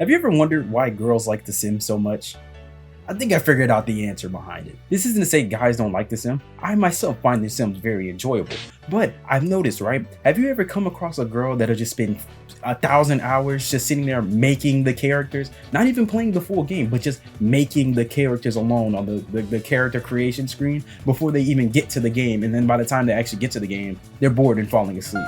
Have you ever wondered why girls like The Sims so much? I think I figured out the answer behind it. This isn't to say guys don't like The Sims. I myself find The Sims very enjoyable. But I've noticed, right? Have you ever come across a girl that'll just spend 1,000 hours just sitting there making the characters? Not even playing the full game, but just making the characters alone on the character creation screen before they even get to the game. And then by the time they actually get to the game, they're bored and falling asleep.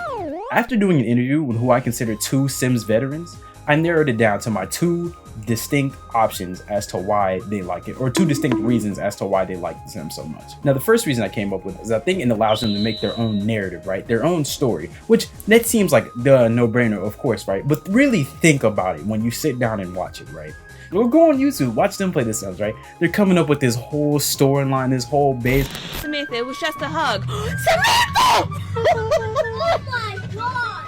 After doing an interview with who I consider two Sims veterans, I narrowed it down to my two distinct options as to why they like it, or two distinct reasons as to why they like The Sims so much. Now, the first reason I came up with is I think it allows them to make their own narrative, right? Their own story, which that seems like the no-brainer, of course, right? But really think about it when you sit down and watch it, right? We'll go on YouTube, watch them play The Sims, right? They're coming up with this whole storyline, this whole base. Samantha, it was just a hug. Samantha! Oh my god!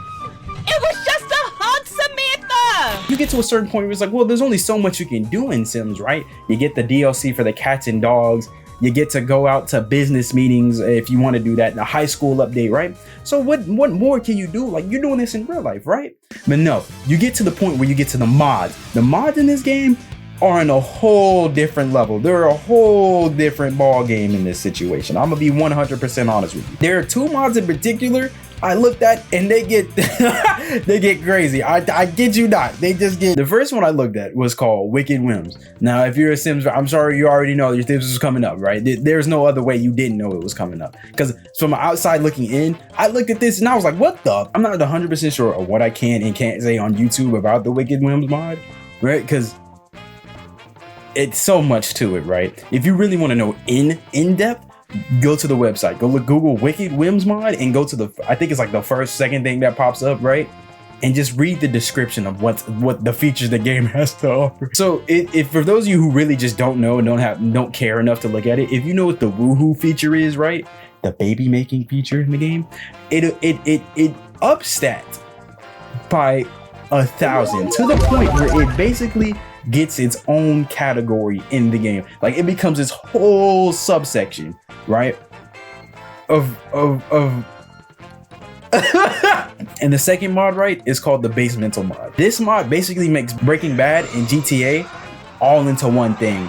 It was just a hug, Samantha! You get to a certain point where it's like, well, there's only so much you can do in Sims, right? You get the DLC for the cats and dogs. You get to go out to business meetings if you want to do that, the high school update, right? So what more can you do? Like, you're doing this in real life, right? But no, you get to the point where you get to the mods. The mods in this game are on a whole different level. They're a whole different ball game in this situation. I'm gonna be 100% honest with you. There are two mods in particular I looked at and they get they get crazy. I kid you not. They just get. The first one I looked at was called Wicked Whims. Now, if you're a Sims, I'm sorry, you already know this was coming up, right? There's no other way you didn't know it was coming up. Because from outside looking in, I looked at this and I was like, what the? I'm not 100% sure of what I can and can't say on YouTube about the Wicked Whims mod, right? Because it's so much to it, right? If you really want to know in depth, go to the website, go Google Wicked Whims mod and go to the, I think it's like the second thing that pops up, right? And just read the description of what the features the game has to offer. So if for those of you who really just don't know and don't care enough to look at it, if you know what the woohoo feature is, right? The baby making feature in the game, it ups that by 1,000 to the point where it basically gets its own category in the game. Like, it becomes its whole subsection, right? Of and the second mod, right, is called the basemental mod. This mod basically makes Breaking Bad and GTA all into one thing.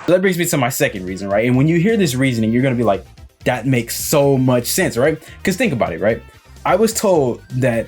So that brings me to my second reason, right? And when you hear this reasoning, you're gonna be like, that makes so much sense, right? Because think about it, right? I was told that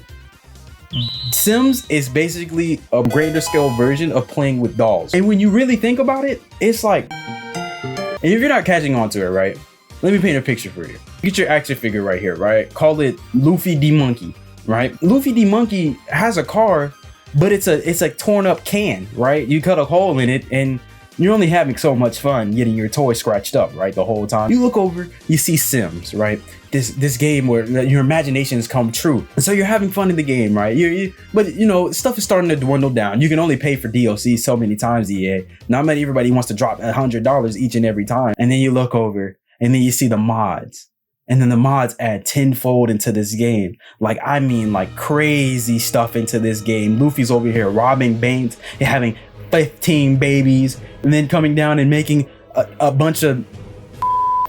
Sims is basically a greater scale version of playing with dolls. And when you really think about it, it's like, and if you're not catching on to it, right? Let me paint a picture for you. Get your action figure right here, right? Call it Luffy D Monkey, right? Luffy D Monkey has a car, but it's a torn up can, right? You cut a hole in it and you're only having so much fun getting your toy scratched up, right? The whole time. You look over, you see Sims, right? This game where your imaginations come true. And so you're having fun in the game, right? But you know, stuff is starting to dwindle down. You can only pay for DLC so many times, EA. Not everybody wants to drop $100 each and every time. And then you look over and then you see the mods. And then the mods add tenfold into this game. Like, I mean, like crazy stuff into this game. Luffy's over here robbing banks and having 15 babies, and then coming down and making a bunch of,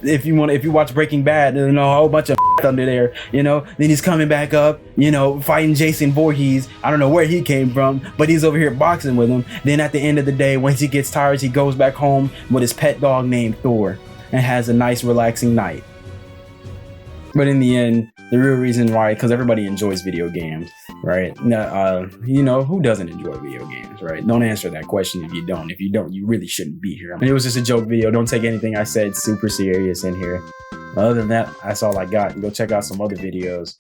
if you watch Breaking Bad, you know, a whole bunch of under there, you know. Then he's coming back up, you know, fighting Jason Voorhees. I don't know where he came from, but he's over here boxing with him. Then at the end of the day, once he gets tired, he goes back home with his pet dog named Thor and has a nice relaxing night. But in the end, the real reason why, because everybody enjoys video games, right? You know, who doesn't enjoy video games, right? Don't answer that question if you don't. If you don't, you really shouldn't be here. I mean, it was just a joke video. Don't take anything I said super serious in here. Other than that, that's all I got. Go check out some other videos.